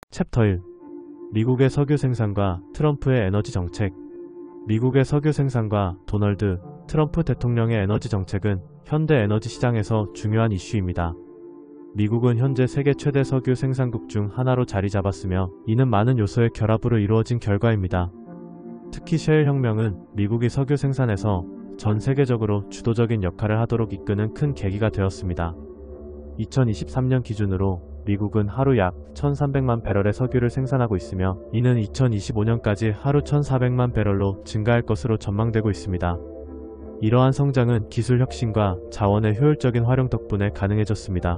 챕터 1. 미국의 석유 생산과 트럼프의 에너지 정책. 미국의 석유 생산과 도널드 트럼프 대통령의 에너지 정책은 현대 에너지 시장에서 중요한 이슈입니다. 미국은 현재 세계 최대 석유 생산국 중 하나로 자리 잡았으며 이는 많은 요소의 결합으로 이루어진 결과입니다. 특히 셰일 혁명은 미국이 석유 생산에서 전 세계적으로 주도적인 역할을 하도록 이끄는 큰 계기가 되었습니다. 2023년 기준으로 미국은 하루 약 1,300만 배럴의 석유를 생산하고 있으며 이는 2025년까지 하루 1,400만 배럴로 증가할 것으로 전망되고 있습니다. 이러한 성장은 기술 혁신과 자원의 효율적인 활용 덕분에 가능해졌습니다.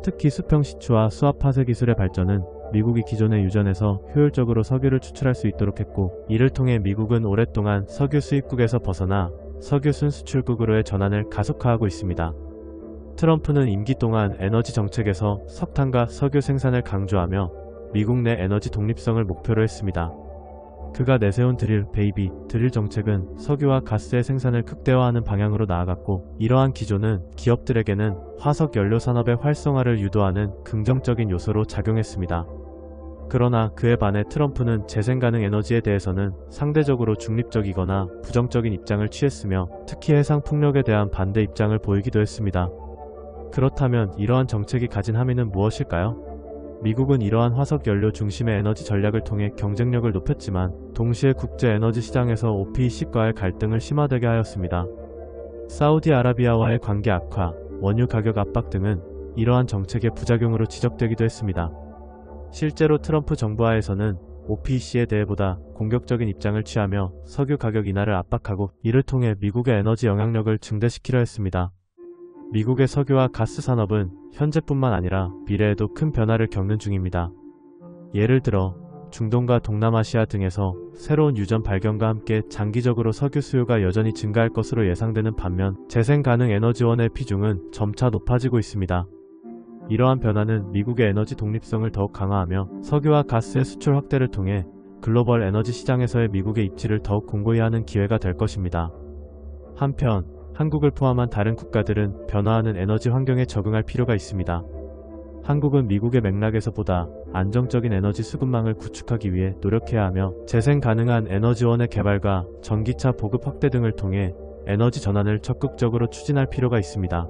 특히 수평 시추와 수압 파쇄 기술의 발전은 미국이 기존의 유전에서 효율적으로 석유를 추출할 수 있도록 했고, 이를 통해 미국은 오랫동안 석유 수입국에서 벗어나 석유 순수출국으로의 전환을 가속화하고 있습니다. 트럼프는 임기 동안 에너지 정책에서 석탄과 석유 생산을 강조하며 미국 내 에너지 독립성을 목표로 했습니다. 그가 내세운 드릴 정책은 석유와 가스의 생산을 극대화하는 방향으로 나아갔고, 이러한 기조는 기업들에게는 화석 연료 산업의 활성화를 유도하는 긍정적인 요소로 작용했습니다. 그러나 그에 반해 트럼프는 재생 가능 에너지에 대해서는 상대적으로 중립적이거나 부정적인 입장을 취했으며 특히 해상 풍력에 대한 반대 입장을 보이기도 했습니다. 그렇다면 이러한 정책이 가진 함의는 무엇일까요? 미국은 이러한 화석 연료 중심의 에너지 전략을 통해 경쟁력을 높였지만 동시에 국제 에너지 시장에서 OPEC과의 갈등을 심화되게 하였습니다. 사우디아라비아와의 관계 악화, 원유 가격 압박 등은 이러한 정책의 부작용으로 지적되기도 했습니다. 실제로 트럼프 정부 하에서는 OPEC에 대해 보다 공격적인 입장을 취하며 석유 가격 인하를 압박하고 이를 통해 미국의 에너지 영향력을 증대시키려 했습니다. 미국의 석유와 가스 산업은 현재뿐만 아니라 미래에도 큰 변화를 겪는 중입니다. 예를 들어 중동과 동남아시아 등에서 새로운 유전 발견과 함께 장기적으로 석유 수요가 여전히 증가할 것으로 예상되는 반면 재생 가능 에너지원의 비중은 점차 높아지고 있습니다. 이러한 변화는 미국의 에너지 독립성을 더욱 강화하며 석유와 가스의 수출 확대를 통해 글로벌 에너지 시장에서의 미국의 입지를 더욱 공고히 하는 기회가 될 것입니다. 한편 한국을 포함한 다른 국가들은 변화하는 에너지 환경에 적응할 필요가 있습니다. 한국은 미국의 맥락에서 보다 안정적인 에너지 수급망을 구축하기 위해 노력해야 하며 재생 가능한 에너지원의 개발과 전기차 보급 확대 등을 통해 에너지 전환을 적극적으로 추진할 필요가 있습니다.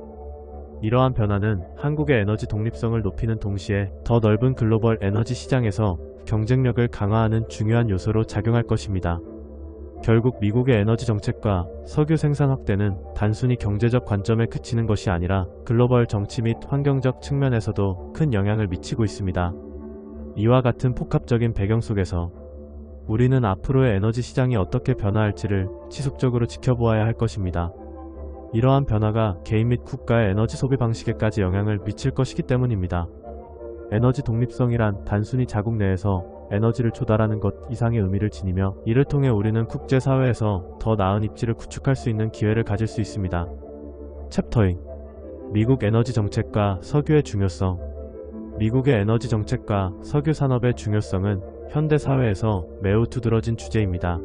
이러한 변화는 한국의 에너지 독립성을 높이는 동시에 더 넓은 글로벌 에너지 시장에서 경쟁력을 강화하는 중요한 요소로 작용할 것입니다. 결국 미국의 에너지 정책과 석유 생산 확대는 단순히 경제적 관점에 그치는 것이 아니라 글로벌 정치 및 환경적 측면에서도 큰 영향을 미치고 있습니다. 이와 같은 폭합적인 배경 속에서 우리는 앞으로의 에너지 시장이 어떻게 변화할지를 지속적으로 지켜보아야 할 것입니다. 이러한 변화가 개인 및 국가의 에너지 소비 방식에까지 영향을 미칠 것이기 때문입니다. 에너지 독립성이란 단순히 자국 내에서 에너지를 조달하는 것 이상의 의미를 지니며 이를 통해 우리는 국제사회에서 더 나은 입지를 구축할 수 있는 기회를 가질 수 있습니다. 챕터 2. 미국 에너지 정책과 석유의 중요성. 미국의 에너지 정책과 석유 산업의 중요성은 현대 사회에서 매우 두드러진 주제입니다.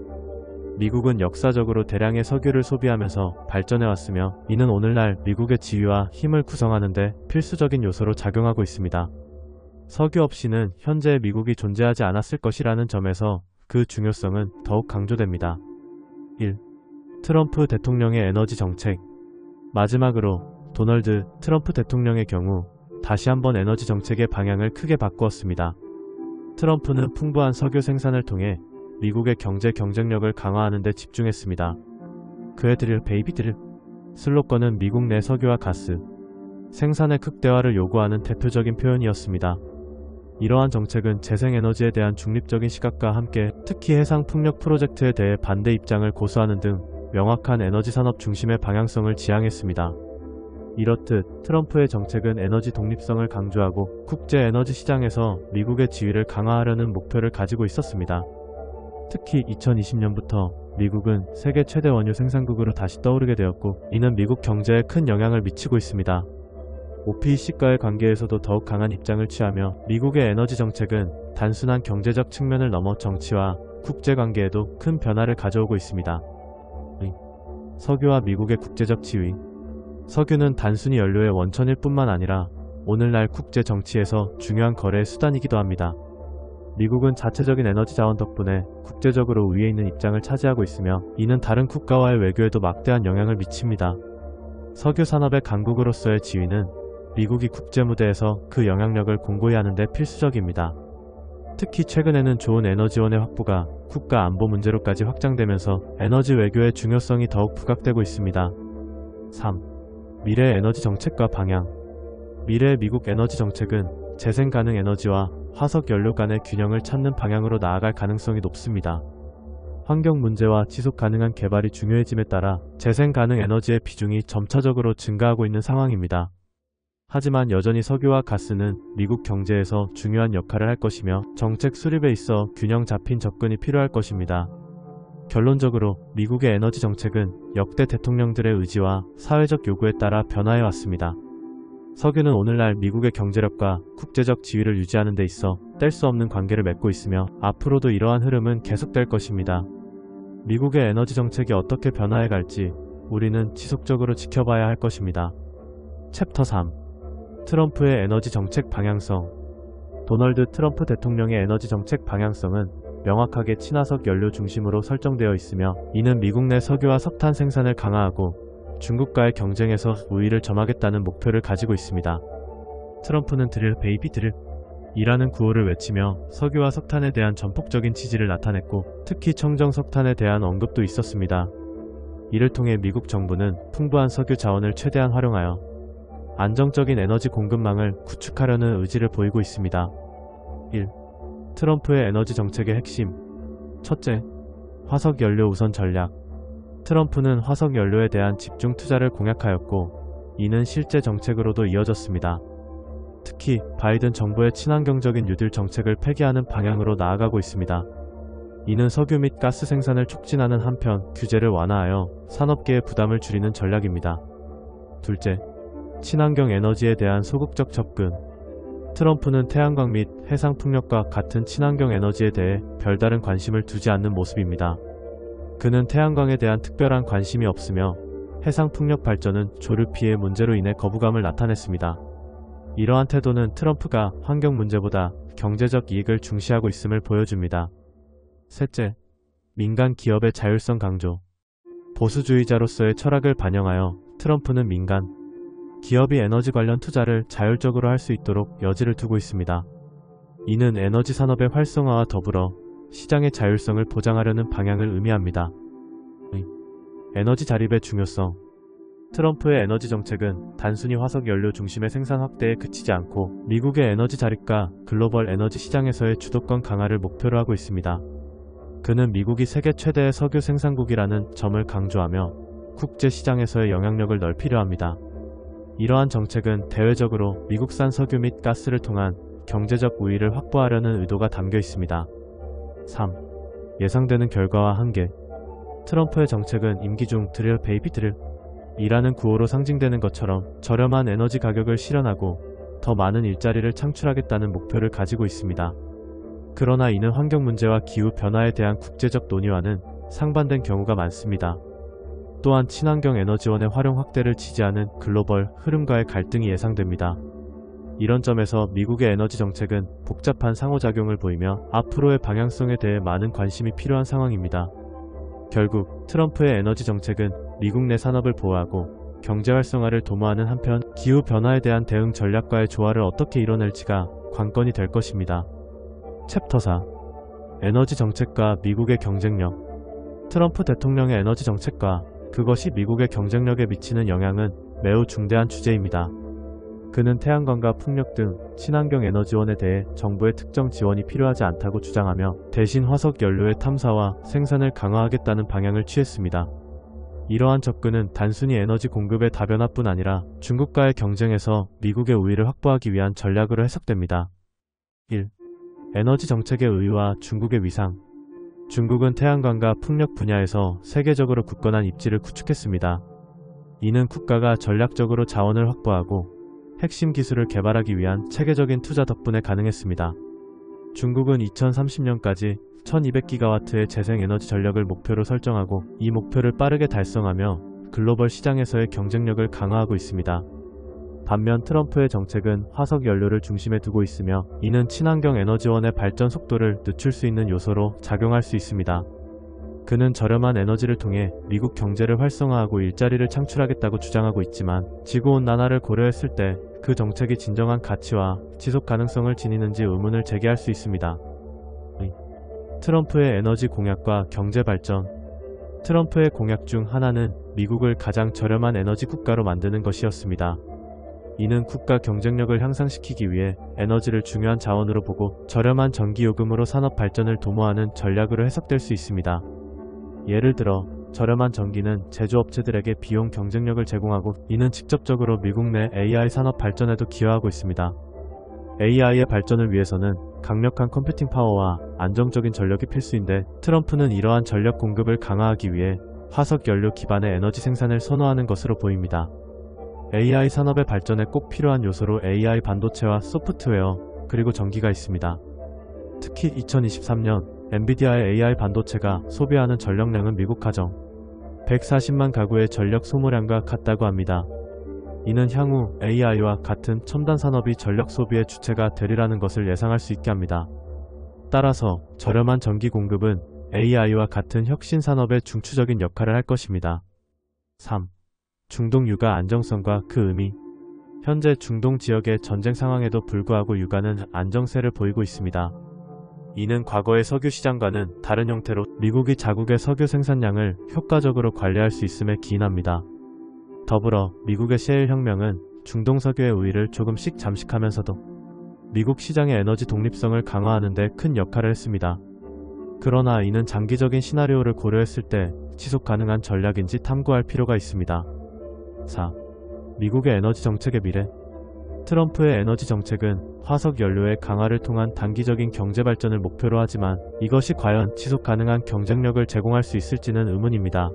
미국은 역사적으로 대량의 석유를 소비하면서 발전해왔으며 이는 오늘날 미국의 지위와 힘을 구성하는 데 필수적인 요소로 작용하고 있습니다. 석유 없이는 현재 미국이 존재하지 않았을 것이라는 점에서 그 중요성은 더욱 강조됩니다. 1. 트럼프 대통령의 에너지 정책. 마지막으로 도널드 트럼프 대통령의 경우 다시 한번 에너지 정책의 방향을 크게 바꾸었습니다. 트럼프는 풍부한 석유 생산을 통해 미국의 경제 경쟁력을 강화하는 데 집중했습니다. 그의 드릴 슬로건은 미국 내 석유와 가스 생산의 극대화를 요구하는 대표적인 표현이었습니다. 이러한 정책은 재생에너지에 대한 중립적인 시각과 함께 특히 해상 풍력 프로젝트에 대해 반대 입장을 고수하는 등 명확한 에너지 산업 중심의 방향성을 지향했습니다. 이렇듯 트럼프의 정책은 에너지 독립성을 강조하고 국제 에너지 시장에서 미국의 지위를 강화하려는 목표를 가지고 있었습니다. 특히 2020년부터 미국은 세계 최대 원유 생산국으로 다시 떠오르게 되었고 이는 미국 경제에 큰 영향을 미치고 있습니다. OPEC과의 관계에서도 더욱 강한 입장을 취하며 미국의 에너지 정책은 단순한 경제적 측면을 넘어 정치와 국제관계에도 큰 변화를 가져오고 있습니다. 석유와 미국의 국제적 지위. 석유는 단순히 연료의 원천일 뿐만 아니라 오늘날 국제 정치에서 중요한 거래의 수단이기도 합니다. 미국은 자체적인 에너지 자원 덕분에 국제적으로 위에 있는 입장을 차지하고 있으며 이는 다른 국가와의 외교에도 막대한 영향을 미칩니다. 석유 산업의 강국으로서의 지위는 미국이 국제 무대에서 그 영향력을 공고히 하는 데 필수적입니다. 특히 최근에는 좋은 에너지원의 확보가 국가 안보 문제로까지 확장되면서 에너지 외교의 중요성이 더욱 부각되고 있습니다. 3. 미래의 에너지 정책과 방향. 미래의 미국 에너지 정책은 재생 가능 에너지와 화석 연료 간의 균형을 찾는 방향으로 나아갈 가능성이 높습니다. 환경 문제와 지속 가능한 개발이 중요해짐에 따라 재생 가능 에너지의 비중이 점차적으로 증가하고 있는 상황입니다. 하지만 여전히 석유와 가스는 미국 경제에서 중요한 역할을 할 것이며 정책 수립에 있어 균형 잡힌 접근이 필요할 것입니다. 결론적으로 미국의 에너지 정책은 역대 대통령들의 의지와 사회적 요구에 따라 변화해 왔습니다. 석유는 오늘날 미국의 경제력과 국제적 지위를 유지하는 데 있어 뗄 수 없는 관계를 맺고 있으며 앞으로도 이러한 흐름은 계속될 것입니다. 미국의 에너지 정책이 어떻게 변화해 갈지 우리는 지속적으로 지켜봐야 할 것입니다. 챕터 3. 트럼프의 에너지 정책 방향성. 도널드 트럼프 대통령의 에너지 정책 방향성은 명확하게 친화석 연료 중심으로 설정되어 있으며 이는 미국 내 석유와 석탄 생산을 강화하고 중국과의 경쟁에서 우위를 점하겠다는 목표를 가지고 있습니다. 트럼프는 드릴 베이비 드릴 이라는 구호를 외치며 석유와 석탄에 대한 전폭적인 지지를 나타냈고 특히 청정 석탄에 대한 언급도 있었습니다. 이를 통해 미국 정부는 풍부한 석유 자원을 최대한 활용하여 안정적인 에너지 공급망을 구축하려는 의지를 보이고 있습니다. 1. 트럼프의 에너지 정책의 핵심. 첫째, 화석연료 우선 전략. 트럼프는 화석연료에 대한 집중 투자를 공약하였고 이는 실제 정책으로도 이어졌습니다. 특히 바이든 정부의 친환경적인 뉴딜 정책을 폐기하는 방향으로 나아가고 있습니다. 이는 석유 및 가스 생산을 촉진하는 한편 규제를 완화하여 산업계의 부담을 줄이는 전략입니다. 둘째, 친환경 에너지에 대한 소극적 접근. 트럼프는 태양광 및 해상풍력과 같은 친환경 에너지에 대해 별다른 관심을 두지 않는 모습입니다. 그는 태양광에 대한 특별한 관심이 없으며 해상풍력 발전은 조류 피해 문제로 인해 거부감을 나타냈습니다. 이러한 태도는 트럼프가 환경 문제보다 경제적 이익을 중시하고 있음을 보여줍니다. 셋째, 민간 기업의 자율성 강조. 보수주의자로서의 철학을 반영하여 트럼프는 민간 기업이 에너지 관련 투자를 자율적으로 할 수 있도록 여지를 두고 있습니다. 이는 에너지 산업의 활성화와 더불어 시장의 자율성을 보장하려는 방향을 의미합니다. 에너지 자립의 중요성. 트럼프의 에너지 정책은 단순히 화석연료 중심의 생산 확대에 그치지 않고 미국의 에너지 자립과 글로벌 에너지 시장에서의 주도권 강화를 목표로 하고 있습니다. 그는 미국이 세계 최대의 석유 생산국이라는 점을 강조하며 국제 시장에서의 영향력을 넓히려 합니다. 이러한 정책은 대외적으로 미국산 석유 및 가스를 통한 경제적 우위를 확보하려는 의도가 담겨 있습니다. 3. 예상되는 결과와 한계. 트럼프의 정책은 임기 중 드릴 베이비 드릴 이라는 구호로 상징되는 것처럼 저렴한 에너지 가격을 실현하고 더 많은 일자리를 창출하겠다는 목표를 가지고 있습니다. 그러나 이는 환경 문제와 기후 변화에 대한 국제적 논의와는 상반된 경우가 많습니다. 또한 친환경 에너지원의 활용 확대를 지지하는 글로벌 흐름과의 갈등이 예상됩니다. 이런 점에서 미국의 에너지 정책은 복잡한 상호작용을 보이며 앞으로의 방향성에 대해 많은 관심이 필요한 상황입니다. 결국 트럼프의 에너지 정책은 미국 내 산업을 보호하고 경제 활성화를 도모하는 한편 기후 변화에 대한 대응 전략과의 조화를 어떻게 이뤄낼지가 관건이 될 것입니다. 챕터 4. 에너지 정책과 미국의 경쟁력. 트럼프 대통령의 에너지 정책과 그것이 미국의 경쟁력에 미치는 영향은 매우 중대한 주제입니다. 그는 태양광과 풍력 등 친환경 에너지원에 대해 정부의 특정 지원이 필요하지 않다고 주장하며 대신 화석연료의 탐사와 생산을 강화하겠다는 방향을 취했습니다. 이러한 접근은 단순히 에너지 공급의 다변화뿐 아니라 중국과의 경쟁에서 미국의 우위를 확보하기 위한 전략으로 해석됩니다. 1. 에너지 정책의 의의와 중국의 위상. 중국은 태양광과 풍력 분야에서 세계적으로 굳건한 입지를 구축했습니다. 이는 국가가 전략적으로 자원을 확보하고 핵심 기술을 개발하기 위한 체계적인 투자 덕분에 가능했습니다. 중국은 2030년까지 1200기가와트의 재생에너지 전력을 목표로 설정하고 이 목표를 빠르게 달성하며 글로벌 시장에서의 경쟁력을 강화하고 있습니다. 반면 트럼프의 정책은 화석 연료를 중심에 두고 있으며 이는 친환경 에너지원의 발전 속도를 늦출 수 있는 요소로 작용할 수 있습니다. 그는 저렴한 에너지를 통해 미국 경제를 활성화하고 일자리를 창출하겠다고 주장하고 있지만 지구온난화를 고려했을 때 그 정책이 진정한 가치와 지속 가능성을 지니는지 의문을 제기할 수 있습니다. 트럼프의 에너지 공약과 경제 발전. 트럼프의 공약 중 하나는 미국을 가장 저렴한 에너지 국가로 만드는 것이었습니다. 이는 국가 경쟁력을 향상시키기 위해 에너지를 중요한 자원으로 보고 저렴한 전기요금으로 산업 발전을 도모하는 전략으로 해석될 수 있습니다. 예를 들어 저렴한 전기는 제조업체들에게 비용 경쟁력을 제공하고 이는 직접적으로 미국 내 AI 산업 발전에도 기여하고 있습니다. AI의 발전을 위해서는 강력한 컴퓨팅 파워와 안정적인 전력이 필수인데 트럼프는 이러한 전력 공급을 강화하기 위해 화석 연료 기반의 에너지 생산을 선호하는 것으로 보입니다. AI 산업의 발전에 꼭 필요한 요소로 AI 반도체와 소프트웨어, 그리고 전기가 있습니다. 특히 2023년 엔비디아의 AI 반도체가 소비하는 전력량은 미국 가정 140만 가구의 전력 소모량과 같다고 합니다. 이는 향후 AI와 같은 첨단 산업이 전력 소비의 주체가 되리라는 것을 예상할 수 있게 합니다. 따라서 저렴한 전기 공급은 AI와 같은 혁신 산업의 중추적인 역할을 할 것입니다. 3. 중동 유가 안정성과 그 의미. 현재 중동 지역의 전쟁 상황에도 불구하고 유가는 안정세를 보이고 있습니다. 이는 과거의 석유 시장과는 다른 형태로 미국이 자국의 석유 생산량을 효과적으로 관리할 수 있음에 기인합니다. 더불어 미국의 셰일 혁명은 중동 석유의 우위를 조금씩 잠식하면서도 미국 시장의 에너지 독립성을 강화하는 데 큰 역할을 했습니다. 그러나 이는 장기적인 시나리오를 고려했을 때 지속 가능한 전략인지 탐구할 필요가 있습니다. 4. 미국의 에너지 정책의 미래. 트럼프의 에너지 정책은 화석 연료의 강화를 통한 단기적인 경제 발전을 목표로 하지만 이것이 과연 지속 가능한 경쟁력을 제공할 수 있을지는 의문입니다.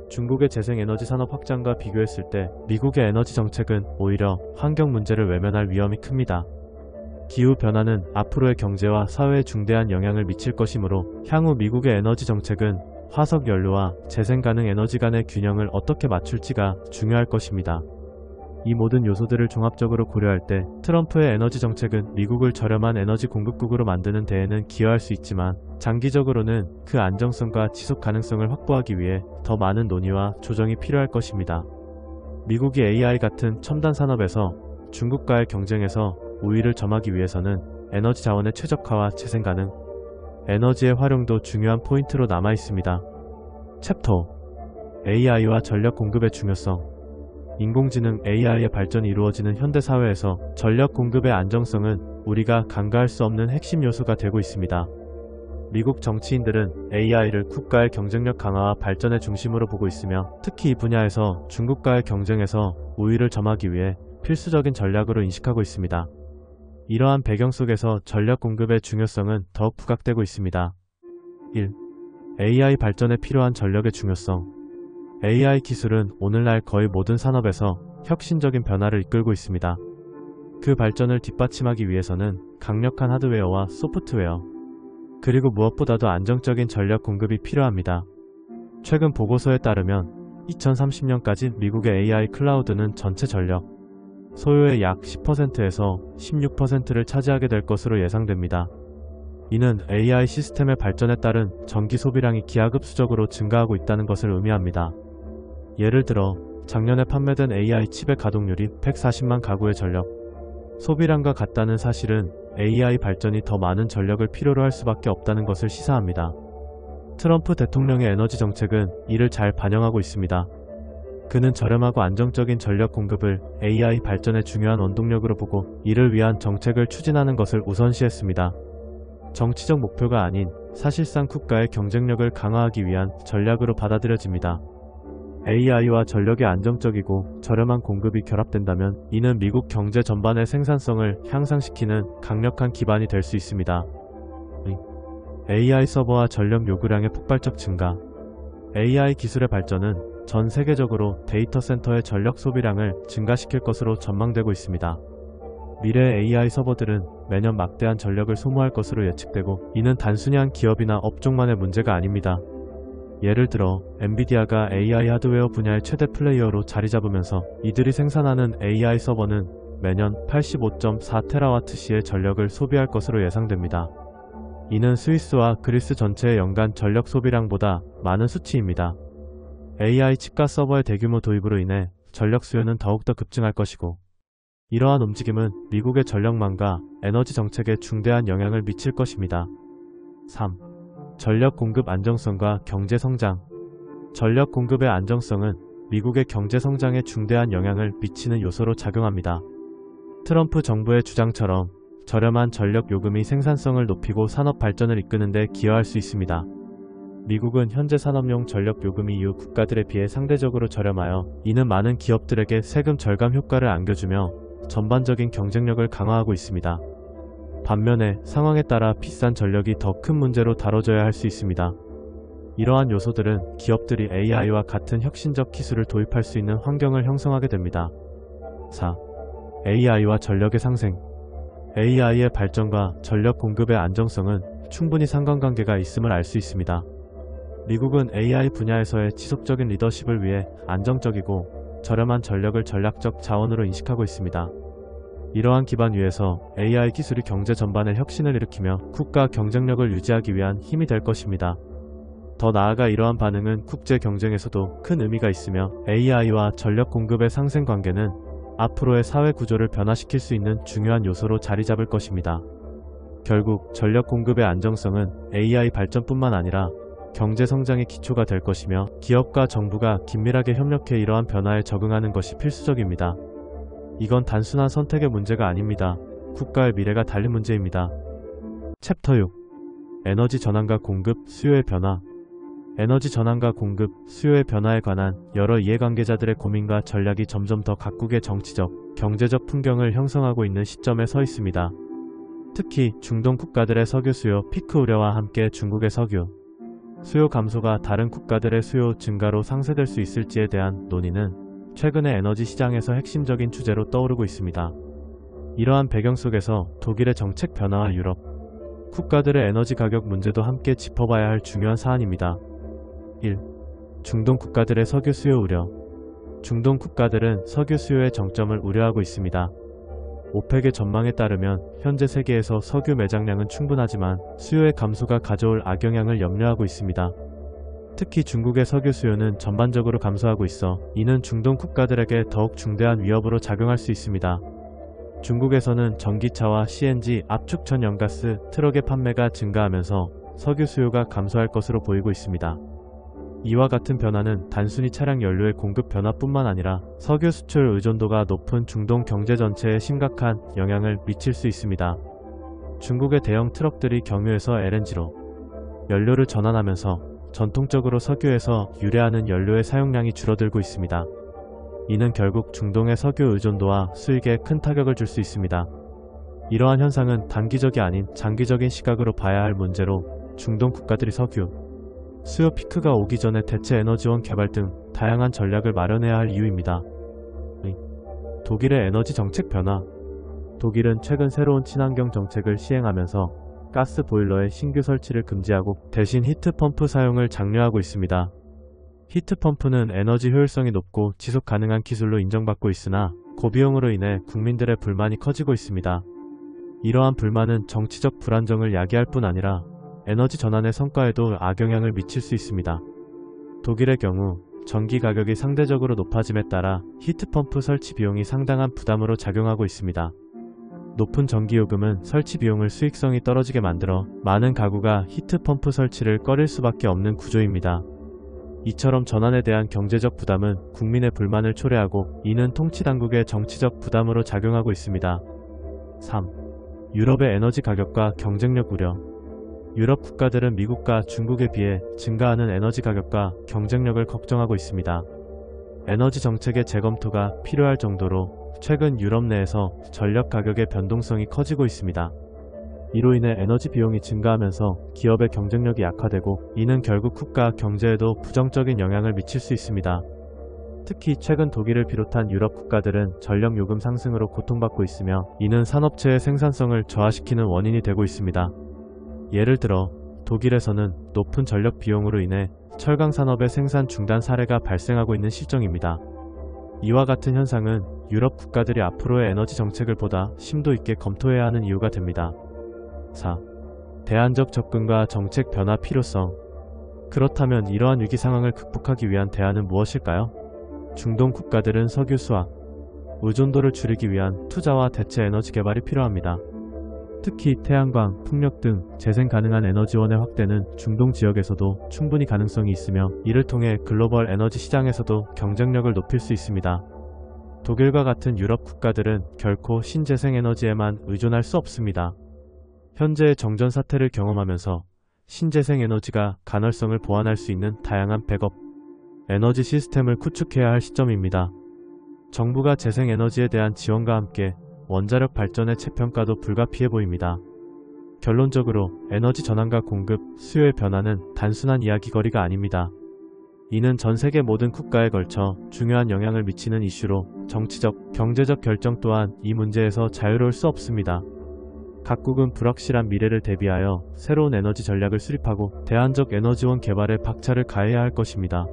중국의 재생에너지 산업 확장과 비교했을 때 미국의 에너지 정책은 오히려 환경 문제를 외면할 위험이 큽니다. 기후변화는 앞으로의 경제와 사회에 중대한 영향을 미칠 것이므로 향후 미국의 에너지 정책은 화석 연료와 재생 가능 에너지 간의 균형을 어떻게 맞출지가 중요할 것입니다. 이 모든 요소들을 종합적으로 고려할 때 트럼프의 에너지 정책은 미국을 저렴한 에너지 공급국으로 만드는 데에는 기여할 수 있지만 장기적으로는 그 안정성과 지속 가능성을 확보하기 위해 더 많은 논의와 조정이 필요할 것입니다. 미국이 AI 같은 첨단 산업에서 중국과의 경쟁에서 우위를 점하기 위해서는 에너지 자원의 최적화와 재생 가능, 에너지의 활용도 중요한 포인트로 남아 있습니다. 챕터 AI와 전력 공급의 중요성. 인공지능 AI의 발전이 이루어지는 현대사회에서 전력 공급의 안정성은 우리가 간과할 수 없는 핵심 요소가 되고 있습니다. 미국 정치인들은 AI를 국가의 경쟁력 강화와 발전의 중심으로 보고 있으며 특히 이 분야에서 중국과의 경쟁에서 우위를 점하기 위해 필수적인 전략으로 인식하고 있습니다. 이러한 배경 속에서 전력 공급의 중요성은 더욱 부각되고 있습니다. 1. AI 발전에 필요한 전력의 중요성. AI 기술은 오늘날 거의 모든 산업에서 혁신적인 변화를 이끌고 있습니다. 그 발전을 뒷받침하기 위해서는 강력한 하드웨어와 소프트웨어, 그리고 무엇보다도 안정적인 전력 공급이 필요합니다. 최근 보고서에 따르면 2030년까지 미국의 AI 클라우드는 전체 전력 소요의 약 10%에서 16%를 차지하게 될 것으로 예상됩니다. 이는 AI 시스템의 발전에 따른 전기 소비량이 기하급수적으로 증가하고 있다는 것을 의미합니다. 예를 들어 작년에 판매된 AI 칩의 가동률이 140만 가구의 전력 소비량과 같다는 사실은 AI 발전이 더 많은 전력을 필요로 할 수밖에 없다는 것을 시사합니다. 트럼프 대통령의 에너지 정책은 이를 잘 반영하고 있습니다. 그는 저렴하고 안정적인 전력 공급을 AI 발전의 중요한 원동력으로 보고 이를 위한 정책을 추진하는 것을 우선시했습니다. 정치적 목표가 아닌 사실상 국가의 경쟁력을 강화하기 위한 전략으로 받아들여집니다. AI와 전력의 안정적이고 저렴한 공급이 결합된다면 이는 미국 경제 전반의 생산성을 향상시키는 강력한 기반이 될 수 있습니다. AI 서버와 전력 요구량의 폭발적 증가. AI 기술의 발전은 전 세계적으로 데이터 센터의 전력 소비량을 증가시킬 것으로 전망되고 있습니다. 미래의 AI 서버들은 매년 막대한 전력을 소모할 것으로 예측되고 이는 단순히 한 기업이나 업종만의 문제가 아닙니다. 예를 들어 엔비디아가 AI 하드웨어 분야의 최대 플레이어로 자리 잡으면서 이들이 생산하는 AI 서버는 매년 85.4TWh의 전력을 소비할 것으로 예상됩니다. 이는 스위스와 그리스 전체의 연간 전력 소비량보다 많은 수치입니다. AI 칩과 서버의 대규모 도입으로 인해 전력 수요는 더욱더 급증할 것이고, 이러한 움직임은 미국의 전력망과 에너지 정책에 중대한 영향을 미칠 것입니다. 3. 전력 공급 안정성과 경제 성장. 전력 공급의 안정성은 미국의 경제 성장에 중대한 영향을 미치는 요소로 작용합니다. 트럼프 정부의 주장처럼 저렴한 전력 요금이 생산성을 높이고 산업 발전을 이끄는 데 기여할 수 있습니다. 미국은 현재 산업용 전력 요금이 이후 국가들에 비해 상대적으로 저렴하여 이는 많은 기업들에게 세금 절감 효과를 안겨주며 전반적인 경쟁력을 강화하고 있습니다. 반면에 상황에 따라 비싼 전력이 더 큰 문제로 다뤄져야 할 수 있습니다. 이러한 요소들은 기업들이 AI와 같은 혁신적 기술을 도입할 수 있는 환경을 형성하게 됩니다. 4. AI와 전력의 상생. AI의 발전과 전력 공급의 안정성은 충분히 상관관계가 있음을 알 수 있습니다. 미국은 AI 분야에서의 지속적인 리더십을 위해 안정적이고 저렴한 전력을 전략적 자원으로 인식하고 있습니다. 이러한 기반 위에서 AI 기술이 경제 전반에 혁신을 일으키며 국가 경쟁력을 유지하기 위한 힘이 될 것입니다. 더 나아가 이러한 반응은 국제 경쟁에서도 큰 의미가 있으며 AI와 전력 공급의 상생 관계는 앞으로의 사회 구조를 변화시킬 수 있는 중요한 요소로 자리 잡을 것입니다. 결국 전력 공급의 안정성은 AI 발전뿐만 아니라 경제 성장의 기초가 될 것이며 기업과 정부가 긴밀하게 협력해 이러한 변화에 적응하는 것이 필수적입니다. 이건 단순한 선택의 문제가 아닙니다. 국가의 미래가 달린 문제입니다. 챕터 6. 에너지 전환과 공급, 수요의 변화. 에너지 전환과 공급, 수요의 변화에 관한 여러 이해관계자들의 고민과 전략이 점점 더 각국의 정치적, 경제적 풍경을 형성하고 있는 시점에 서 있습니다. 특히 중동 국가들의 석유 수요 피크 우려와 함께 중국의 석유 수요 감소가 다른 국가들의 수요 증가로 상쇄될 수 있을지에 대한 논의는 최근의 에너지 시장에서 핵심적인 주제로 떠오르고 있습니다. 이러한 배경 속에서 독일의 정책 변화와 유럽 국가들의 에너지 가격 문제도 함께 짚어봐야 할 중요한 사안입니다. 1. 중동 국가들의 석유 수요 우려. 중동 국가들은 석유 수요의 정점을 우려하고 있습니다. 오펙의 전망에 따르면 현재 세계에서 석유 매장량은 충분하지만 수요의 감소가 가져올 악영향을 염려하고 있습니다. 특히 중국의 석유 수요는 전반적으로 감소하고 있어 이는 중동 국가들에게 더욱 중대한 위협으로 작용할 수 있습니다. 중국에서는 전기차와 CNG, 압축 천연가스, 트럭의 판매가 증가하면서 석유 수요가 감소할 것으로 보이고 있습니다. 이와 같은 변화는 단순히 차량 연료의 공급 변화뿐만 아니라 석유 수출 의존도가 높은 중동 경제 전체에 심각한 영향을 미칠 수 있습니다. 중국의 대형 트럭들이 경유에서 LNG로 연료를 전환하면서 전통적으로 석유에서 유래하는 연료의 사용량이 줄어들고 있습니다. 이는 결국 중동의 석유 의존도와 수익에 큰 타격을 줄 수 있습니다. 이러한 현상은 단기적이 아닌 장기적인 시각으로 봐야 할 문제로 중동 국가들이 석유 수요 피크가 오기 전에 대체 에너지원 개발 등 다양한 전략을 마련해야 할 이유입니다. 독일의 에너지 정책 변화. 독일은 최근 새로운 친환경 정책을 시행하면서 가스 보일러의 신규 설치를 금지하고 대신 히트펌프 사용을 장려하고 있습니다. 히트펌프는 에너지 효율성이 높고 지속 가능한 기술로 인정받고 있으나 고비용으로 인해 국민들의 불만이 커지고 있습니다. 이러한 불만은 정치적 불안정을 야기할 뿐 아니라 에너지 전환의 성과에도 악영향을 미칠 수 있습니다. 독일의 경우 전기 가격이 상대적으로 높아짐에 따라 히트펌프 설치 비용이 상당한 부담으로 작용하고 있습니다. 높은 전기요금은 설치 비용을 수익성이 떨어지게 만들어 많은 가구가 히트펌프 설치를 꺼릴 수밖에 없는 구조입니다. 이처럼 전환에 대한 경제적 부담은 국민의 불만을 초래하고 이는 통치당국의 정치적 부담으로 작용하고 있습니다. 3. 유럽의 에너지 가격과 경쟁력 우려. 유럽 국가들은 미국과 중국에 비해 증가하는 에너지 가격과 경쟁력을 걱정하고 있습니다. 에너지 정책의 재검토가 필요할 정도로 최근 유럽 내에서 전력 가격의 변동성이 커지고 있습니다. 이로 인해 에너지 비용이 증가하면서 기업의 경쟁력이 약화되고 이는 결국 국가 경제에도 부정적인 영향을 미칠 수 있습니다. 특히 최근 독일을 비롯한 유럽 국가들은 전력 요금 상승으로 고통받고 있으며 이는 산업체의 생산성을 저하시키는 원인이 되고 있습니다. 예를 들어 독일에서는 높은 전력 비용으로 인해 철강 산업의 생산 중단 사례가 발생하고 있는 실정입니다. 이와 같은 현상은 유럽 국가들이 앞으로의 에너지 정책을 보다 심도 있게 검토해야 하는 이유가 됩니다. 4. 대안적 접근과 정책 변화 필요성. 그렇다면 이러한 위기 상황을 극복하기 위한 대안은 무엇일까요? 중동 국가들은 석유 수확, 의존도를 줄이기 위한 투자와 대체 에너지 개발이 필요합니다. 특히 태양광, 풍력 등 재생 가능한 에너지원의 확대는 중동 지역에서도 충분히 가능성이 있으며 이를 통해 글로벌 에너지 시장에서도 경쟁력을 높일 수 있습니다. 독일과 같은 유럽 국가들은 결코 신재생 에너지에만 의존할 수 없습니다. 현재의 정전 사태를 경험하면서 신재생 에너지가 가널성을 보완할 수 있는 다양한 백업 에너지 시스템을 구축해야 할 시점입니다. 정부가 재생 에너지에 대한 지원과 함께 원자력 발전의 재평가도 불가피해 보입니다. 결론적으로 에너지 전환과 공급, 수요의 변화는 단순한 이야기거리가 아닙니다. 이는 전 세계 모든 국가에 걸쳐 중요한 영향을 미치는 이슈로 정치적, 경제적 결정 또한 이 문제에서 자유로울 수 없습니다. 각국은 불확실한 미래를 대비하여 새로운 에너지 전략을 수립하고 대안적 에너지원 개발에 박차를 가해야 할 것입니다.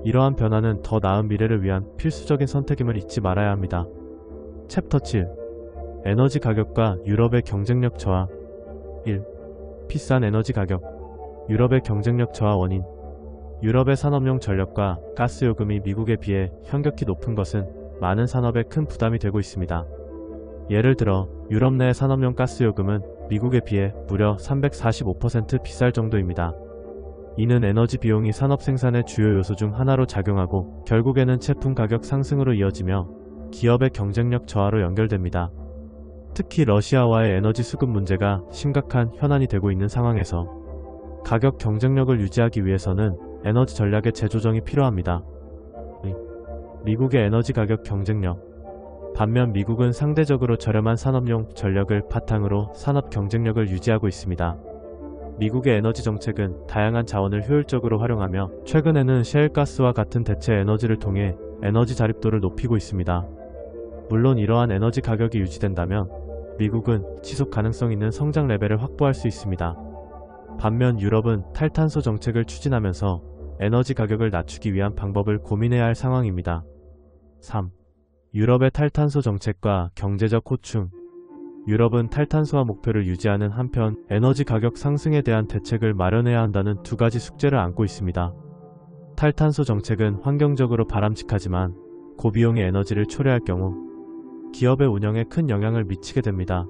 이러한 변화는 더 나은 미래를 위한 필수적인 선택임을 잊지 말아야 합니다. 챕터 7. 에너지 가격과 유럽의 경쟁력 저하. 1. 비싼 에너지 가격. 유럽의 경쟁력 저하 원인. 유럽의 산업용 전력과 가스 요금이 미국에 비해 현격히 높은 것은 많은 산업에 큰 부담이 되고 있습니다. 예를 들어 유럽 내 산업용 가스 요금은 미국에 비해 무려 345% 비쌀 정도입니다. 이는 에너지 비용이 산업 생산의 주요 요소 중 하나로 작용하고 결국에는 제품 가격 상승으로 이어지며 기업의 경쟁력 저하로 연결됩니다. 특히 러시아와의 에너지 수급 문제가 심각한 현안이 되고 있는 상황에서 가격 경쟁력을 유지하기 위해서는 에너지 전략의 재조정이 필요합니다. 미국의 에너지 가격 경쟁력. 반면 미국은 상대적으로 저렴한 산업용 전력을 바탕으로 산업 경쟁력을 유지하고 있습니다. 미국의 에너지 정책은 다양한 자원을 효율적으로 활용하며 최근에는 셰일가스와 같은 대체 에너지를 통해 에너지 자립도를 높이고 있습니다. 물론 이러한 에너지 가격이 유지된다면 미국은 지속 가능성 있는 성장 레벨을 확보할 수 있습니다. 반면 유럽은 탈탄소 정책을 추진하면서 에너지 가격을 낮추기 위한 방법을 고민해야 할 상황입니다. 3. 유럽의 탈탄소 정책과 경제적 호충. 유럽은 탈탄소화 목표를 유지하는 한편 에너지 가격 상승에 대한 대책을 마련해야 한다는 두 가지 숙제를 안고 있습니다. 탈탄소 정책은 환경적으로 바람직하지만 고비용의 에너지를 초래할 경우 기업의 운영에 큰 영향을 미치게 됩니다.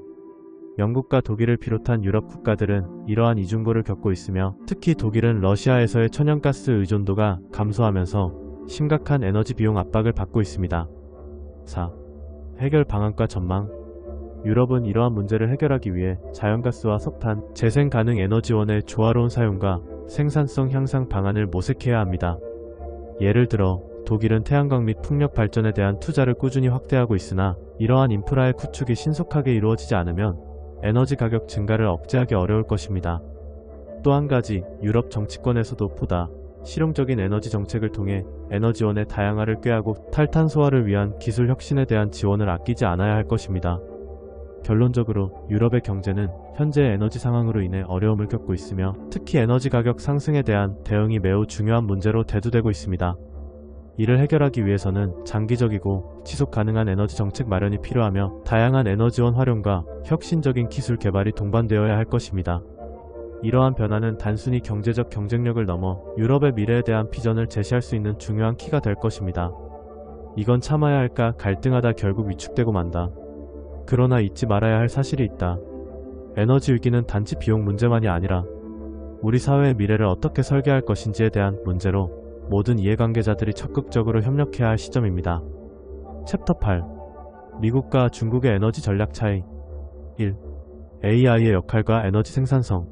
영국과 독일을 비롯한 유럽 국가들은 이러한 이중고를 겪고 있으며 특히 독일은 러시아에서의 천연가스 의존도가 감소하면서 심각한 에너지 비용 압박을 받고 있습니다. 4. 해결 방안과 전망. 유럽은 이러한 문제를 해결하기 위해 자연가스와 석탄, 재생 가능 에너지원의 조화로운 사용과 생산성 향상 방안을 모색해야 합니다. 예를 들어 독일은 태양광 및 풍력 발전에 대한 투자를 꾸준히 확대하고 있으나 이러한 인프라의 구축이 신속하게 이루어지지 않으면 에너지 가격 증가를 억제하기 어려울 것입니다. 또 한 가지, 유럽 정치권에서도 보다 실용적인 에너지 정책을 통해 에너지원의 다양화를 꾀하고 탈탄소화를 위한 기술 혁신에 대한 지원을 아끼지 않아야 할 것입니다. 결론적으로 유럽의 경제는 현재의 에너지 상황으로 인해 어려움을 겪고 있으며 특히 에너지 가격 상승에 대한 대응이 매우 중요한 문제로 대두되고 있습니다. 이를 해결하기 위해서는 장기적이고 지속 가능한 에너지 정책 마련이 필요하며 다양한 에너지원 활용과 혁신적인 기술 개발이 동반되어야 할 것입니다. 이러한 변화는 단순히 경제적 경쟁력을 넘어 유럽의 미래에 대한 비전을 제시할 수 있는 중요한 키가 될 것입니다. 이건 참아야 할까 갈등하다 결국 위축되고 만다. 그러나 잊지 말아야 할 사실이 있다. 에너지 위기는 단지 비용 문제만이 아니라 우리 사회의 미래를 어떻게 설계할 것인지에 대한 문제로 모든 이해관계자들이 적극적으로 협력해야 할 시점입니다. 챕터 8. 미국과 중국의 에너지 전략 차이. 1. AI의 역할과 에너지 생산성.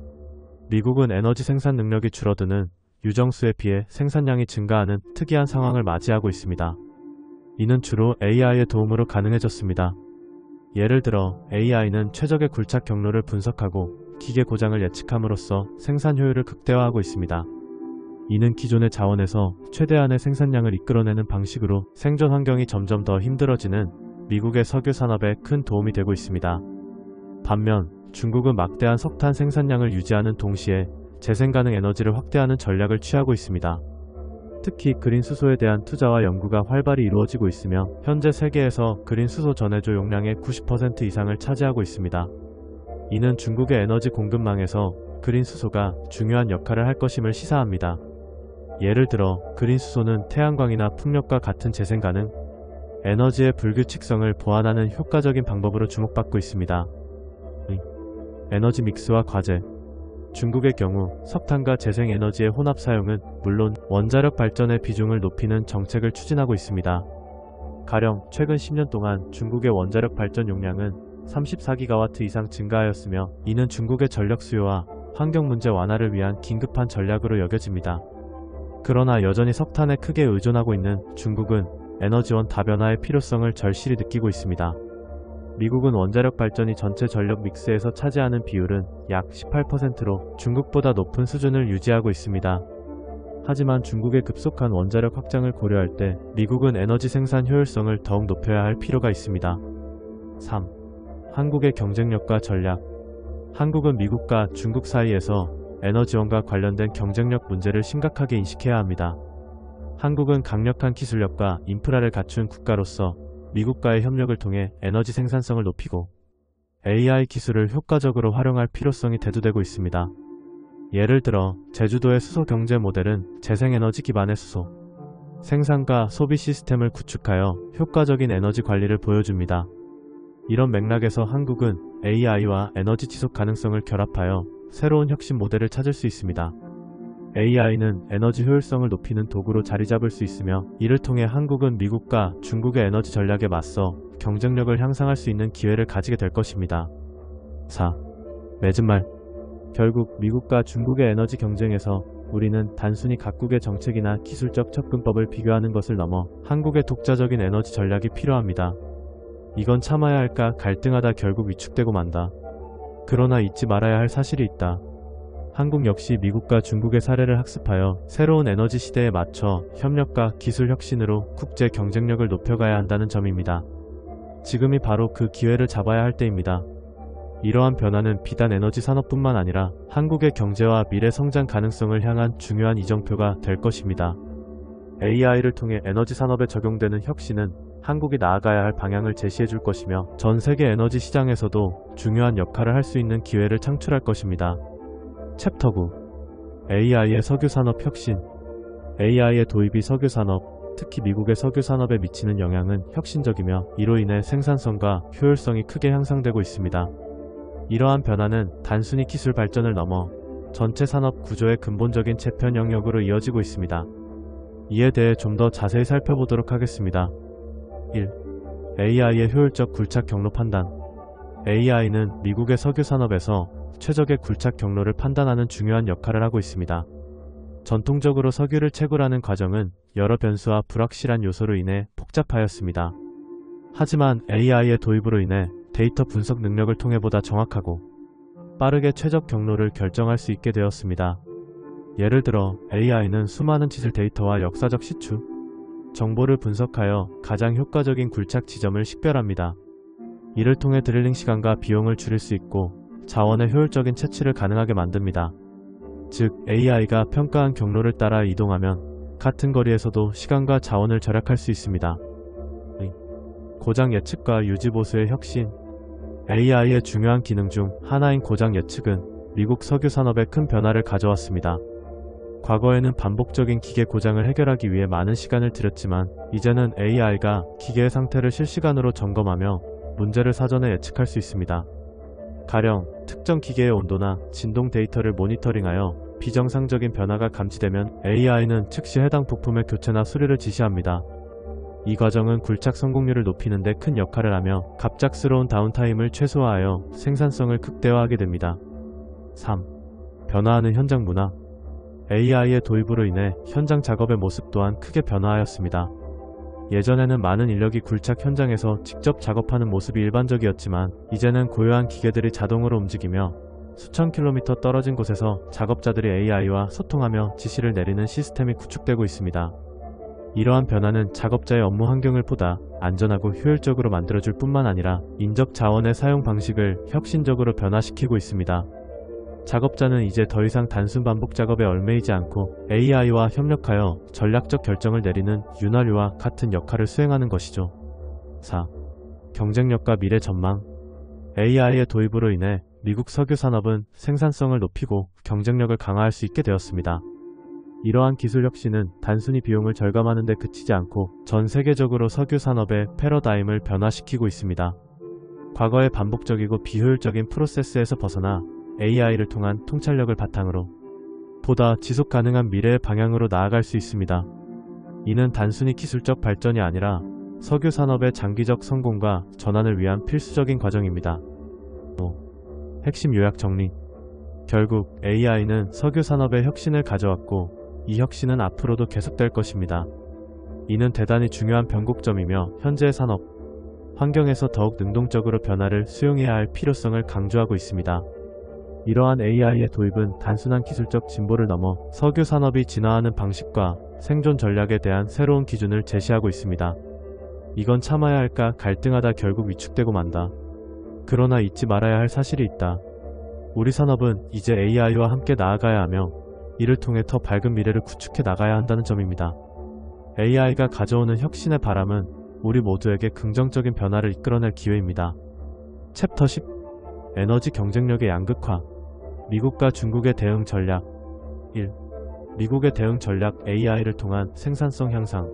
미국은 에너지 생산 능력이 줄어드는 유정수에 비해 생산량이 증가하는 특이한 상황을 맞이하고 있습니다. 이는 주로 AI의 도움으로 가능해졌습니다. 예를 들어 AI는 최적의 굴착 경로를 분석하고 기계 고장을 예측함으로써 생산 효율을 극대화하고 있습니다. 이는 기존의 자원에서 최대한의 생산량을 이끌어내는 방식으로 생존 환경이 점점 더 힘들어지는 미국의 석유 산업에 큰 도움이 되고 있습니다. 반면 중국은 막대한 석탄 생산량을 유지하는 동시에 재생 가능 에너지를 확대하는 전략을 취하고 있습니다. 특히 그린 수소에 대한 투자와 연구가 활발히 이루어지고 있으며 현재 세계에서 그린 수소 전해조 용량의 90% 이상을 차지하고 있습니다. 이는 중국의 에너지 공급망에서 그린 수소가 중요한 역할을 할 것임을 시사합니다. 예를 들어 그린 수소는 태양광이나 풍력과 같은 재생 가능 에너지의 불규칙성을 보완하는 효과적인 방법으로 주목받고 있습니다. 에너지 믹스와 과제. 중국의 경우 석탄과 재생에너지의 혼합 사용은 물론 원자력 발전의 비중을 높이는 정책을 추진하고 있습니다. 가령 최근 10년 동안 중국의 원자력 발전 용량은 34기가와트 이상 증가하였으며 이는 중국의 전력 수요와 환경 문제 완화를 위한 긴급한 전략으로 여겨집니다. 그러나 여전히 석탄에 크게 의존하고 있는 중국은 에너지원 다변화의 필요성을 절실히 느끼고 있습니다. 미국은 원자력 발전이 전체 전력 믹스에서 차지하는 비율은 약 18%로 중국보다 높은 수준을 유지하고 있습니다. 하지만 중국의 급속한 원자력 확장을 고려할 때 미국은 에너지 생산 효율성을 더욱 높여야 할 필요가 있습니다. 3. 한국의 경쟁력과 전략. 한국은 미국과 중국 사이에서 에너지원과 관련된 경쟁력 문제를 심각하게 인식해야 합니다. 한국은 강력한 기술력과 인프라를 갖춘 국가로서 미국과의 협력을 통해 에너지 생산성을 높이고 AI 기술을 효과적으로 활용할 필요성이 대두되고 있습니다. 예를 들어 제주도의 수소 경제 모델은 재생에너지 기반의 수소 생산과 소비 시스템을 구축하여 효과적인 에너지 관리를 보여줍니다. 이런 맥락에서 한국은 AI와 에너지 지속 가능성을 결합하여 새로운 혁신 모델을 찾을 수 있습니다. AI는 에너지 효율성을 높이는 도구로 자리 잡을 수 있으며 이를 통해 한국은 미국과 중국의 에너지 전략에 맞서 경쟁력을 향상할 수 있는 기회를 가지게 될 것입니다. 4. 맺은 말. 결국 미국과 중국의 에너지 경쟁에서 우리는 단순히 각국의 정책이나 기술적 접근법을 비교하는 것을 넘어 한국의 독자적인 에너지 전략이 필요합니다. 이건 참아야 할까 갈등하다 결국 위축되고 만다. 그러나 잊지 말아야 할 사실이 있다. 한국 역시 미국과 중국의 사례를 학습하여 새로운 에너지 시대에 맞춰 협력과 기술 혁신으로 국제 경쟁력을 높여가야 한다는 점입니다. 지금이 바로 그 기회를 잡아야 할 때입니다. 이러한 변화는 비단 에너지 산업뿐만 아니라 한국의 경제와 미래 성장 가능성을 향한 중요한 이정표가 될 것입니다. AI를 통해 에너지 산업에 적용되는 혁신은 한국이 나아가야 할 방향을 제시해 줄 것이며 전 세계 에너지 시장에서도 중요한 역할을 할 수 있는 기회를 창출할 것입니다. 챕터 9. AI의 석유산업 혁신. AI의 도입이 석유산업, 특히 미국의 석유산업에 미치는 영향은 혁신적이며 이로 인해 생산성과 효율성이 크게 향상되고 있습니다. 이러한 변화는 단순히 기술 발전을 넘어 전체 산업 구조의 근본적인 재편 영역으로 이어지고 있습니다. 이에 대해 좀 더 자세히 살펴보도록 하겠습니다. 1. AI의 효율적 굴착 경로 판단. AI는 미국의 석유 산업에서 최적의 굴착 경로를 판단하는 중요한 역할을 하고 있습니다. 전통적으로 석유를 채굴하는 과정은 여러 변수와 불확실한 요소로 인해 복잡하였습니다. 하지만 AI의 도입으로 인해 데이터 분석 능력을 통해 보다 정확하고 빠르게 최적 경로를 결정할 수 있게 되었습니다. 예를 들어 AI는 수많은 지질 데이터와 역사적 시추, 정보를 분석하여 가장 효과적인 굴착 지점을 식별합니다. 이를 통해 드릴링 시간과 비용을 줄일 수 있고 자원의 효율적인 채취를 가능하게 만듭니다. 즉 AI가 평가한 경로를 따라 이동하면 같은 거리에서도 시간과 자원을 절약할 수 있습니다. 고장 예측과 유지 보수의 혁신. AI의 중요한 기능 중 하나인 고장 예측은 미국 석유 산업에 큰 변화를 가져왔습니다. 과거에는 반복적인 기계 고장을 해결하기 위해 많은 시간을 들였지만 이제는 AI가 기계의 상태를 실시간으로 점검하며 문제를 사전에 예측할 수 있습니다. 가령 특정 기계의 온도나 진동 데이터를 모니터링하여 비정상적인 변화가 감지되면 AI는 즉시 해당 부품의 교체나 수리를 지시합니다. 이 과정은 굴착 성공률을 높이는 데 큰 역할을 하며 갑작스러운 다운타임을 최소화하여 생산성을 극대화하게 됩니다. 3. 변화하는 현장 문화. AI의 도입으로 인해 현장 작업의 모습 또한 크게 변화하였습니다. 예전에는 많은 인력이 굴착 현장에서 직접 작업하는 모습이 일반적이었지만 이제는 고요한 기계들이 자동으로 움직이며 수천 킬로미터 떨어진 곳에서 작업자들이 AI와 소통하며 지시를 내리는 시스템이 구축되고 있습니다. 이러한 변화는 작업자의 업무 환경을 보다 안전하고 효율적으로 만들어줄 뿐만 아니라 인적 자원의 사용 방식을 혁신적으로 변화시키고 있습니다. 작업자는 이제 더 이상 단순 반복 작업에 얽매이지 않고 AI와 협력하여 전략적 결정을 내리는 윤활유와 같은 역할을 수행하는 것이죠. 4. 경쟁력과 미래 전망. AI의 도입으로 인해 미국 석유 산업은 생산성을 높이고 경쟁력을 강화할 수 있게 되었습니다. 이러한 기술 혁신은 단순히 비용을 절감하는 데 그치지 않고 전 세계적으로 석유 산업의 패러다임을 변화시키고 있습니다. 과거의 반복적이고 비효율적인 프로세스에서 벗어나 AI를 통한 통찰력을 바탕으로 보다 지속 가능한 미래의 방향으로 나아갈 수 있습니다. 이는 단순히 기술적 발전이 아니라 석유 산업의 장기적 성공과 전환을 위한 필수적인 과정입니다. 5. 핵심 요약 정리. 결국 AI는 석유 산업의 혁신을 가져왔고 이 혁신은 앞으로도 계속될 것입니다. 이는 대단히 중요한 변곡점이며 현재의 산업 환경에서 더욱 능동적으로 변화를 수용해야 할 필요성을 강조하고 있습니다. 이러한 AI의 도입은 단순한 기술적 진보를 넘어 석유 산업이 진화하는 방식과 생존 전략에 대한 새로운 기준을 제시하고 있습니다. 이건 참아야 할까 갈등하다 결국 위축되고 만다. 그러나 잊지 말아야 할 사실이 있다. 우리 산업은 이제 AI와 함께 나아가야 하며 이를 통해 더 밝은 미래를 구축해 나가야 한다는 점입니다. AI가 가져오는 혁신의 바람은 우리 모두에게 긍정적인 변화를 이끌어낼 기회입니다. 챕터 10. 에너지 경쟁력의 양극화. 미국과 중국의 대응 전략. 1. 미국의 대응 전략 AI를 통한 생산성 향상.